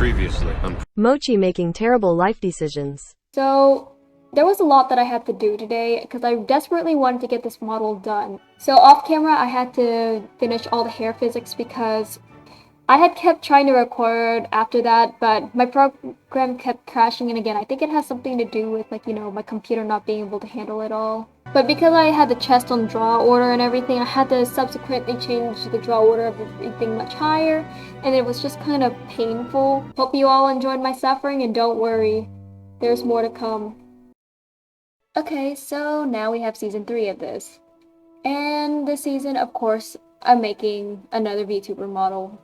Previously on Mochi making terrible life decisions. So there was a lot that I had to do today because I desperately wanted to get this model done. So off camera I had to finish all the hair physics because I had kept trying to record after that, but my program kept crashing, and again, I think it has something to do with, like, my computer not being able to handle it all. But because I had the chest on draw order and everything, I had to subsequently change the draw order of everything much higher, and it was just kind of painful. Hope you all enjoyed my suffering, and don't worry, there's more to come. Okay, so now we have season 3 of this. And this season, of course, I'm making another VTuber model.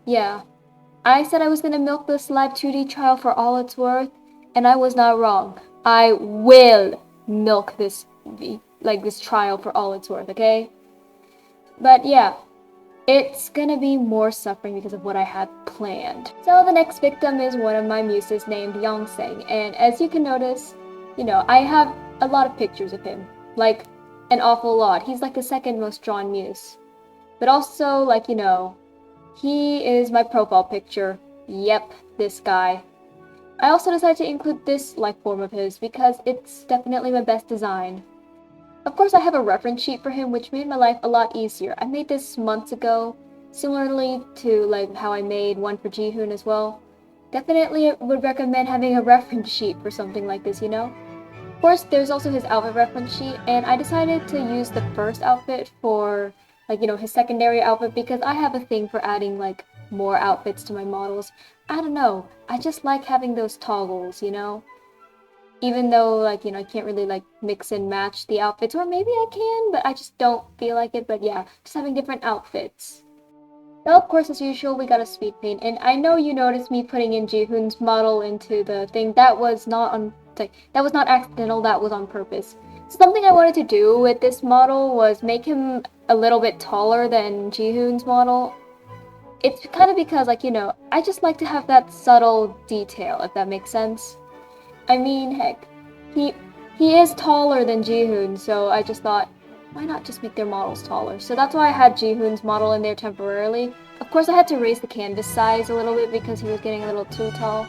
Yeah, I said I was gonna milk this Live2d trial for all it's worth, and I was not wrong. I will milk this trial for all it's worth, okay? But yeah, it's gonna be more suffering because of what I had planned. So the next victim is one of my muses named Yongsang, and as you can notice, I have a lot of pictures of him. Like, an awful lot. He's like the second most drawn muse. But also, he is my profile picture. Yep, this guy. I also decided to include this life form of his because it's definitely my best design. Of course, I have a reference sheet for him, which made my life a lot easier. I made this months ago, similarly to how I made one for Jihoon as well. Definitely would recommend having a reference sheet for something like this, Of course, there's also his outfit reference sheet, and I decided to use the first outfit for his secondary outfit because I have a thing for adding, more outfits to my models. I don't know, I just like having those toggles, Even though, I can't really, mix and match the outfits, or maybe I can, but I just don't feel like it, but yeah, just having different outfits. Now, of course, as usual, we got a speed paint, and I know you noticed me putting in Jihoon's model into the thing. That was not accidental, that was on purpose. Something I wanted to do with this model was make him a little bit taller than Jihoon's model. It's kind of because, I just like to have that subtle detail, if that makes sense. I mean, heck, he is taller than Jihoon, so I just thought, why not just make their models taller? So that's why I had Jihoon's model in there temporarily. Of course, I had to raise the canvas size a little bit because he was getting a little too tall.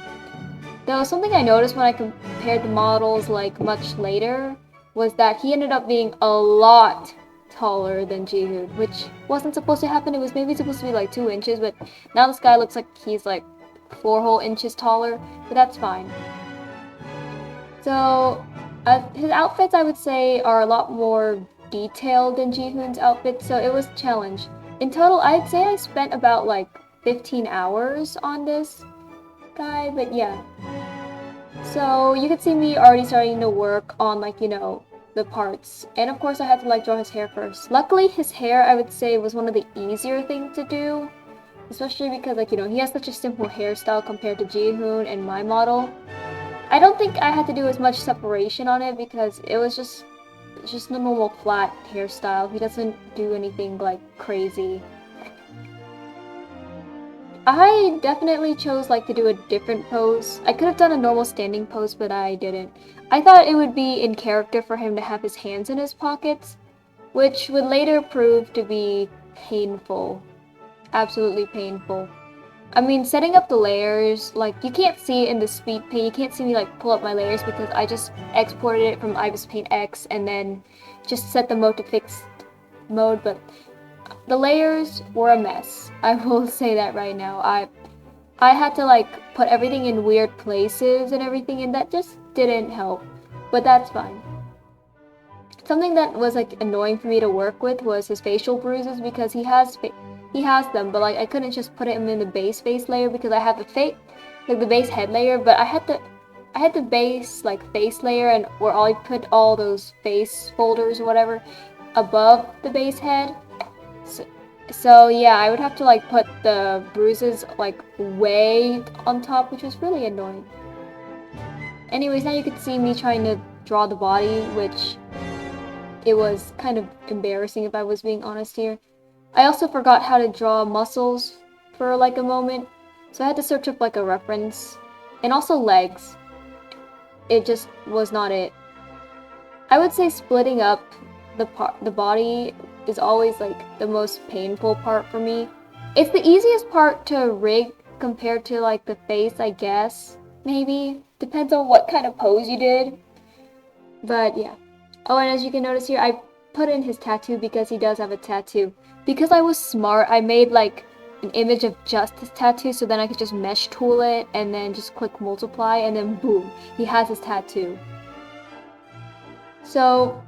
Though something I noticed when I compared the models much later was that he ended up being a lot taller than Jihoon, which wasn't supposed to happen. It was maybe supposed to be 2 inches, but now this guy looks like he's 4 whole inches taller, but that's fine. So his outfits, I would say, are a lot more detailed than Jihoon's outfits, so it was a challenge. In total, I'd say I spent about 15 hours on this guy, but yeah. So you could see me already starting to work on the parts, and of course I had to draw his hair first. Luckily his hair, I would say, was one of the easier things to do, especially because he has such a simple hairstyle compared to Jihoon and my model. I don't think I had to do as much separation on it because it was just the normal flat hairstyle. He doesn't do anything crazy. I definitely chose to do a different pose. I could have done a normal standing pose, but I didn't. I thought it would be in character for him to have his hands in his pockets, which would later prove to be painful. Absolutely painful. I mean, setting up the layers, you can't see it in the speed paint. You can't see me pull up my layers because I just exported it from IBIS Paint X and then just set the mode to fixed mode, but the layers were a mess. I will say that right now. I had to put everything in weird places and everything, and that just didn't help. But that's fine. Something that was annoying for me to work with was his facial bruises because he has them, but I couldn't just put him in the base face layer because I have the base head layer, but I had the base face layer and where I put all those face folders or whatever above the base head. So yeah, I would have to put the bruises way on top, which was really annoying. Anyways, now you can see me trying to draw the body, which it was kind of embarrassing if I was being honest here. I also forgot how to draw muscles for a moment, so I had to search up a reference, and also legs. It just was not it. I would say splitting up the body is always the most painful part for me. It's the easiest part to rig compared to like the face, I guess. Maybe. Depends on what kind of pose you did. But yeah. Oh, and as you can notice here, I put in his tattoo because he does have a tattoo. Because I was smart, I made like an image of just his tattoo, so then I could just mesh tool it and then just click multiply, and then boom, he has his tattoo. So,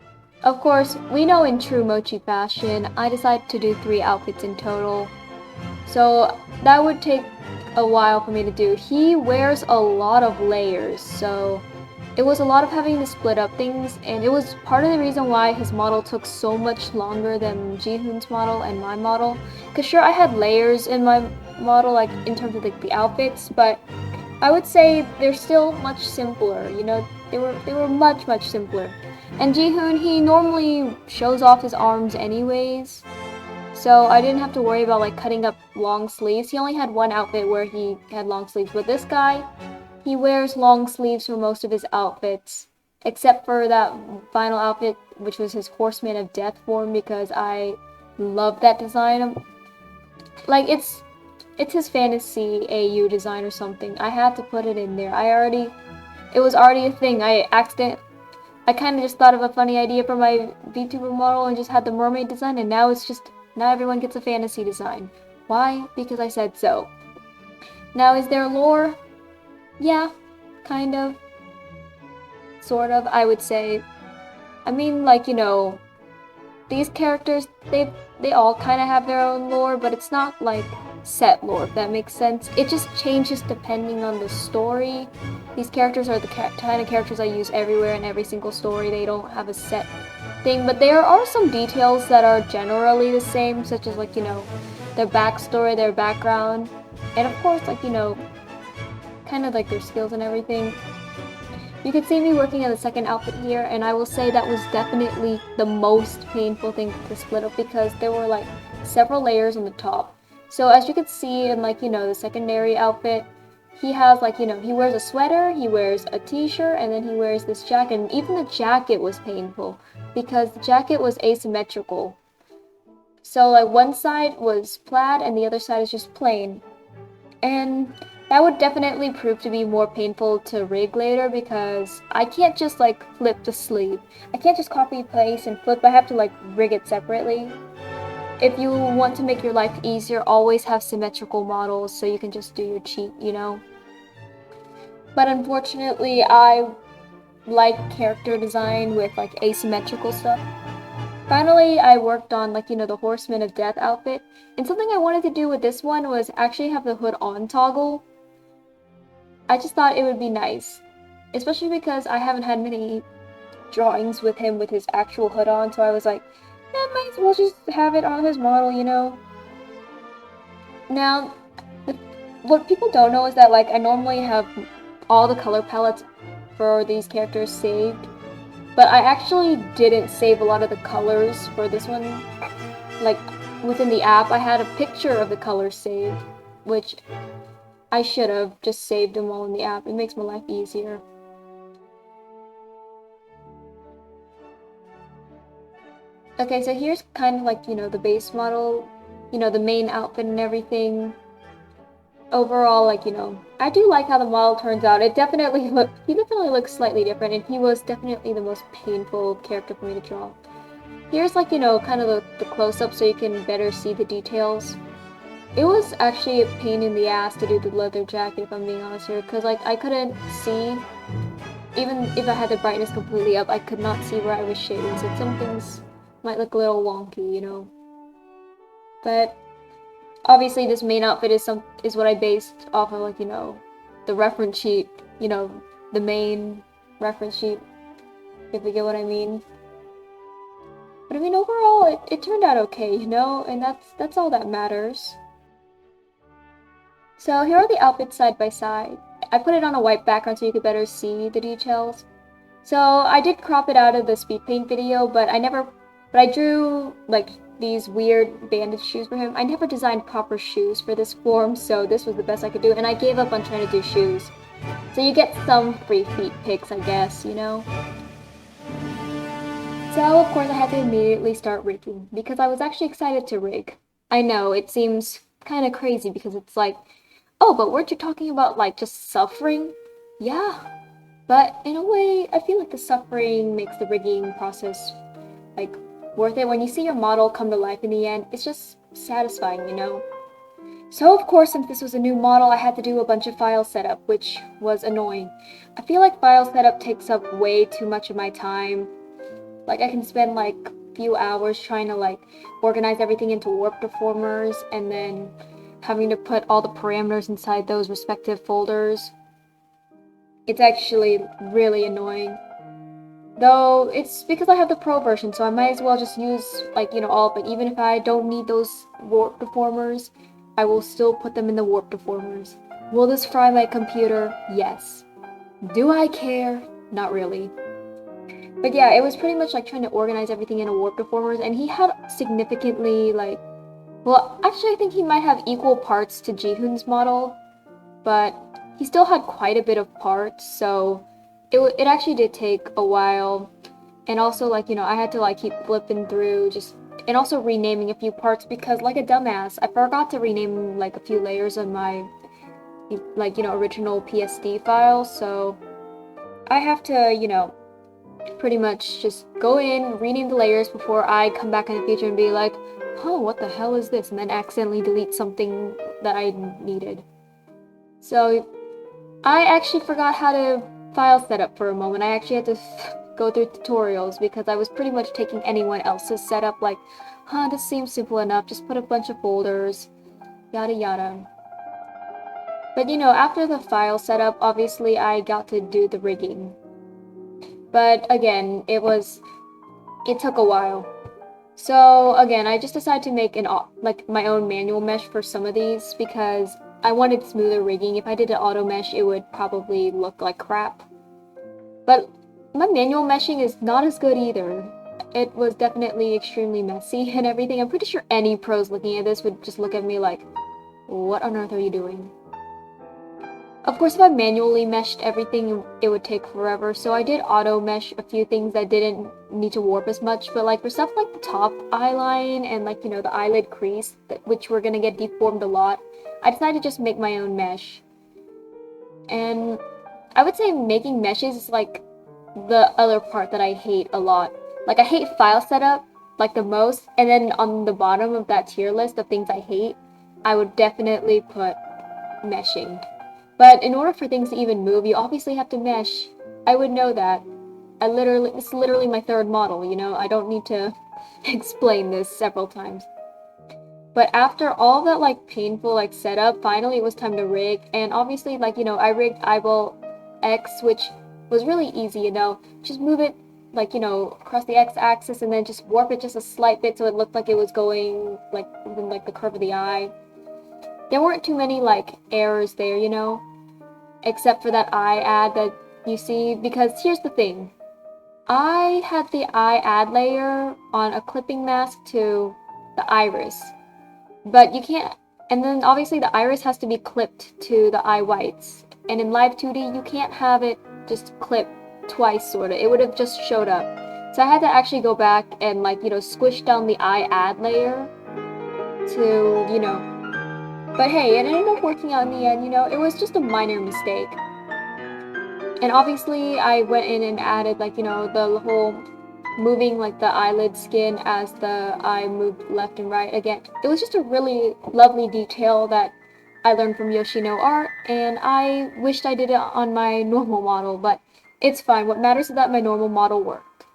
of course, we know in true mochi fashion, I decided to do 3 outfits in total. So that would take a while for me to do. He wears a lot of layers, so it was a lot of having to split up things, and it was part of the reason why his model took so much longer than Jihoon's model and my model. Because sure, I had layers in my model, like in terms of like the outfits, but I would say they're still much simpler, you know, they were much simpler. And Jihoon, he normally shows off his arms anyways, so I didn't have to worry about like cutting up long sleeves. He only had one outfit where he had long sleeves, but this guy, he wears long sleeves for most of his outfits, except for that final outfit, which was his Horseman of Death form, because I love that design. Like, it's his fantasy AU design or something. I had to put it in there. It was already a thing. I kind of just thought of a funny idea for my VTuber model and just had the mermaid design, and now everyone gets a fantasy design. Why? Because I said so. Now, is there lore? Yeah, kind of. Sort of, I would say. I mean, like, you know, these characters, they all kind of have their own lore, but it's not like set lore, if that makes sense. It just changes depending on the story. These characters are the kind of characters I use everywhere in every single story. They don't have a set thing, but there are some details that are generally the same, such as, like, you know, their backstory, their background, and of course, like, you know, kind of like their skills and everything. You can see me working on the second outfit here, and I will say that was definitely the most painful thing to split up because there were like several layers on the top. So as you can see in, like, you know, the secondary outfit, he has, like, you know, he wears a sweater, he wears a t-shirt, and then he wears this jacket, and even the jacket was painful because the jacket was asymmetrical. So like one side was plaid and the other side is just plain. And that would definitely prove to be more painful to rig later because I can't just like flip the sleeve. I can't just copy paste and flip, I have to like rig it separately. If you want to make your life easier, always have symmetrical models so you can just do your cheat, you know? But unfortunately, I like character design with like asymmetrical stuff. Finally, I worked on, like, you know, the Horseman of Death outfit, and something I wanted to do with this one was actually have the hood on toggle. I just thought it would be nice, especially because I haven't had many drawings with him with his actual hood on, so I was like, yeah, might as well just have it on his model, you know? Now, what people don't know is that, like, I normally have all the color palettes for these characters saved, but I actually didn't save a lot of the colors for this one. Like, within the app, I had a picture of the colors saved, which I should have just saved them all in the app. It makes my life easier. Okay, so here's kind of like, you know, the base model, you know, the main outfit and everything. Overall, like, you know, I do like how the model turns out. He definitely looks slightly different, and he was definitely the most painful character for me to draw. Here's, like, you know, kind of the close-up so you can better see the details. It was actually a pain in the ass to do the leather jacket, if I'm being honest here, because, like, I couldn't see, even if I had the brightness completely up, I could not see where I was shading, so some things might look a little wonky, you know. But obviously, this main outfit is what I based off of, like, you know, the reference sheet, you know, the main reference sheet, if you get what I mean. But I mean, overall, it turned out okay, you know, and that's all that matters. So here are the outfits side by side. I put it on a white background so you could better see the details. So I did crop it out of the speed paint video, but I drew, like, these weird bandage shoes for him. I never designed proper shoes for this form, so this was the best I could do, and I gave up on trying to do shoes. So you get some free feet pics, I guess, you know? So, of course, I had to immediately start rigging, because I was actually excited to rig. I know, it seems kind of crazy, because it's like, Oh, but weren't you talking about, like, just suffering? Yeah, but in a way, I feel like the suffering makes the rigging process, like, worth it. When you see your model come to life in the end, it's just satisfying, you know? So of course, since this was a new model, I had to do a bunch of file setup, which was annoying. I feel like file setup takes up way too much of my time. Like, I can spend like a few hours trying to like organize everything into warp deformers and then having to put all the parameters inside those respective folders. It's actually really annoying. Though it's because I have the pro version, so I might as well just use, like, you know, all of it. Even if I don't need those warp deformers, I will still put them in the warp deformers. Will this fry my computer? Yes. Do I care? Not really. But yeah, it was pretty much like trying to organize everything in a warp deformers, and he had significantly, like, well, actually I think he might have equal parts to Jihoon's model, but he still had quite a bit of parts, so it actually did take a while. And also, like, you know, I had to like keep flipping through and also renaming a few parts because, like a dumbass, I forgot to rename like a few layers of my, like, you know, original PSD file, so I have to, you know, pretty much just go in, rename the layers before I come back in the future and be like, oh, what the hell is this? And then accidentally delete something that I needed. So I actually forgot how to file setup for a moment. I actually had to go through tutorials because I was pretty much taking anyone else's setup, like, this seems simple enough, just put a bunch of folders, yada yada. But you know, after the file setup, obviously I got to do the rigging. But again, it took a while. So again, I just decided to make my own manual mesh for some of these because I wanted smoother rigging. If I did an auto mesh, it would probably look like crap. But my manual meshing is not as good either. It was definitely extremely messy and everything. I'm pretty sure any pros looking at this would just look at me like, what on earth are you doing? Of course, if I manually meshed everything, it would take forever, so I did auto mesh a few things that didn't need to warp as much, but like for stuff like the top eye line and, like, you know, the eyelid crease, which were gonna get deformed a lot, I decided to just make my own mesh. And I would say making meshes is like the other part that I hate a lot. Like, I hate file setup like the most, and then on the bottom of that tier list of things I hate, I would definitely put meshing. But in order for things to even move, you obviously have to mesh. I would know that. It's literally my third model, you know? I don't need to explain this several times. But after all that, like, painful, like, setup, finally it was time to rig. And obviously, like, you know, I rigged eyeball X, which was really easy, you know? Just move it, like, you know, across the X-axis and then just warp it just a slight bit so it looked like it was going, like, within, like, the curve of the eye. There weren't too many, like, errors there, you know? Except for that eye ad that you see, because here's the thing. I had the eye ad layer on a clipping mask to the iris, but you can't, and then obviously the iris has to be clipped to the eye whites, and in Live2d you can't have it just clip twice, sorta. It would have just showed up. So I had to actually go back and, like, you know, squish down the eye ad layer to, you know, but hey, it ended up working out in the end, you know? It was just a minor mistake. And obviously, I went in and added, like, you know, the whole moving, like, the eyelid skin as the eye moved left and right. Again, it was just a really lovely detail that I learned from Yoshino art, and I wished I did it on my normal model, but it's fine. What matters is that my normal model worked.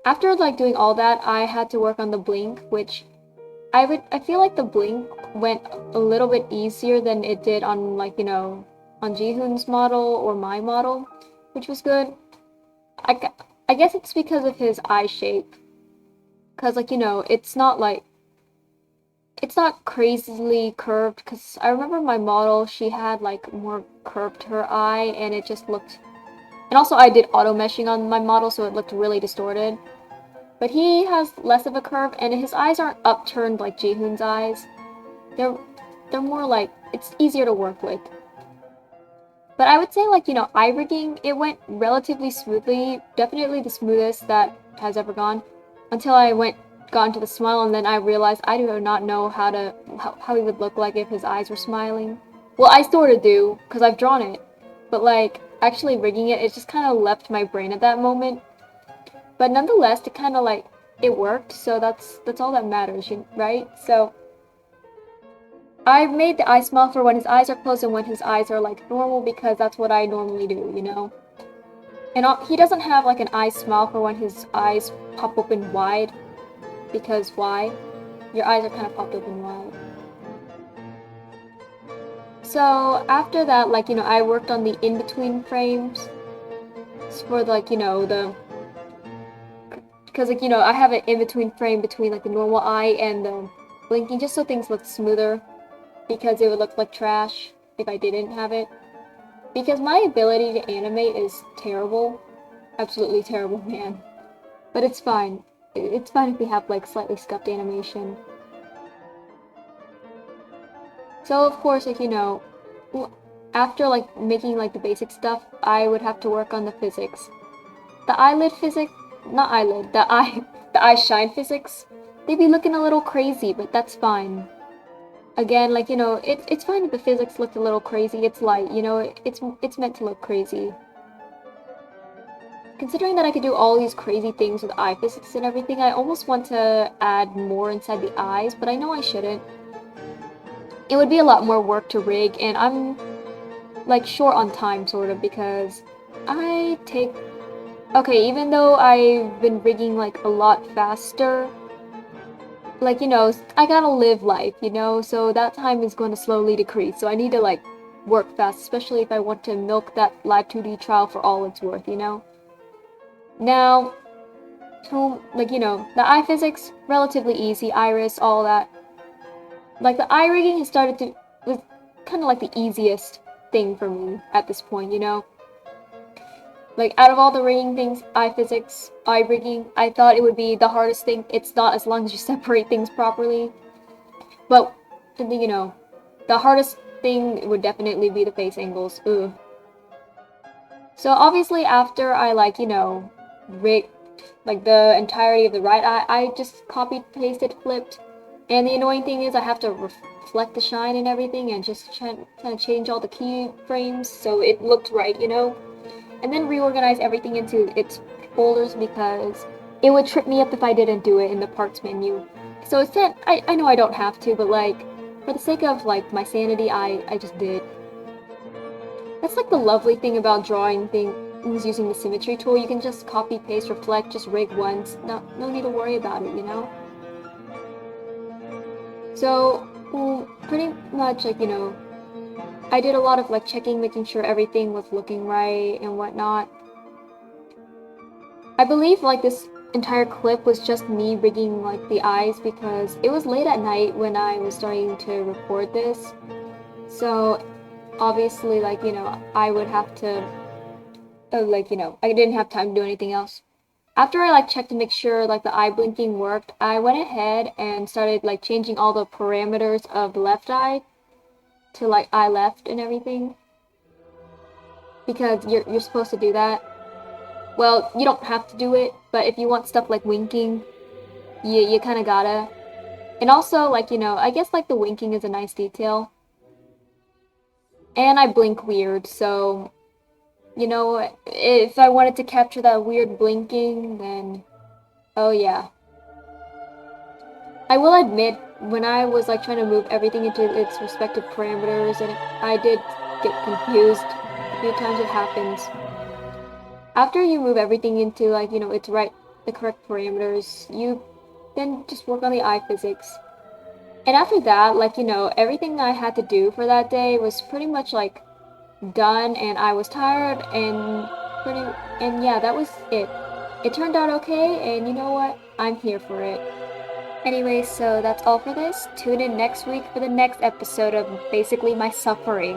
After, like, doing all that, I had to work on the blink, which I feel like the blink went a little bit easier than it did on, like, you know, on Jihoon's model or my model, which was good. I guess it's because of his eye shape. Because, like, you know, it's not crazily curved, because I remember my model, she had, like, more curved to her eye, and it just looked... And also I did auto meshing on my model, so it looked really distorted. But he has less of a curve, and his eyes aren't upturned like Jihoon's eyes. They're more like, it's easier to work with. But I would say, like, you know, eye rigging, it went relatively smoothly. Definitely the smoothest that has ever gone. Until I went got into the smile, and then I realized I do not know how he would look like if his eyes were smiling. Well, I sort of do, because I've drawn it. But, like, actually rigging it, it just kind of left my brain at that moment. But nonetheless, it kind of, like, it worked, so that's all that matters, right? So, I made the eye smile for when his eyes are closed and when his eyes are, like, normal, because that's what I normally do, you know? And he doesn't have, like, an eye smile for when his eyes pop open wide, because why? Your eyes are kind of popped open wide. So after that, like, you know, I worked on the in-between frames for, like, you know, because, like, you know, I have an in-between frame between, like, the normal eye and the blinking, just so things look smoother, because it would look like trash if I didn't have it. Because my ability to animate is terrible. Absolutely terrible, man. But it's fine. It's fine if we have, like, slightly scuffed animation. So, of course, like, you know, after, like, making, like, the basic stuff, I would have to work on the physics. The eyelid physics, not eyelid, the eye shine physics, they'd be looking a little crazy, but that's fine. Again, like, you know, it's fine if the physics looked a little crazy. It's light, you know, it's meant to look crazy. Considering that I could do all these crazy things with eye physics and everything, I almost want to add more inside the eyes, but I know I shouldn't. It would be a lot more work to rig, and I'm, like, short on time, sort of, because I take... Okay, even though I've been rigging, like, a lot faster, like, you know, I gotta live life, you know, so that time is going to slowly decrease, so I need to, like, work fast, especially if I want to milk that Live2d trial for all it's worth, you know? Now, like, you know, the eye physics, relatively easy, iris, all that. Like, the eye rigging has started to... was kind of like the easiest thing for me at this point, you know? Like, out of all the rigging things, eye physics, eye rigging, I thought it would be the hardest thing. It's not, as long as you separate things properly. But, you know, the hardest thing would definitely be the face angles. Ugh. So, obviously, after I, like, you know, rigged, like, the entirety of the right eye, I just copied, pasted, flipped. And the annoying thing is I have to reflect the shine and everything and just kind of change all the keyframes so it looked right, you know? And then reorganize everything into its folders, because it would trip me up if I didn't do it in the parts menu. So instead, I know I don't have to, but, like, for the sake of, like, my sanity, I just did. That's, like, the lovely thing about drawing things using the symmetry tool. You can just copy, paste, reflect, just rig once. No need to worry about it, you know? So, pretty much, like, you know, I did a lot of, like, checking, making sure everything was looking right and whatnot. I believe, like, this entire clip was just me rigging, like, the eyes, because it was late at night when I was starting to record this. So, obviously, like, you know, I would have to, like, you know, I didn't have time to do anything else. After I, like, checked to make sure, like, the eye blinking worked, I went ahead and started, like, changing all the parameters of the left eye to, like, eye left and everything. Because you're supposed to do that. Well, you don't have to do it, but if you want stuff like winking, you kind of gotta. And also, like, you know, I guess, like, the winking is a nice detail. And I blink weird, so, you know, if I wanted to capture that weird blinking, then, oh yeah. I will admit, when I was, like, trying to move everything into its respective parameters, and I did get confused. A few times it happens. After you move everything into, like, you know, the correct parameters, you then just work on the eye physics. And after that, like, you know, everything I had to do for that day was pretty much, like, done, and I was tired, and yeah, that was it. It turned out okay, and you know what? I'm here for it. Anyway, so that's all for this. Tune in next week for the next episode of basically my suffering.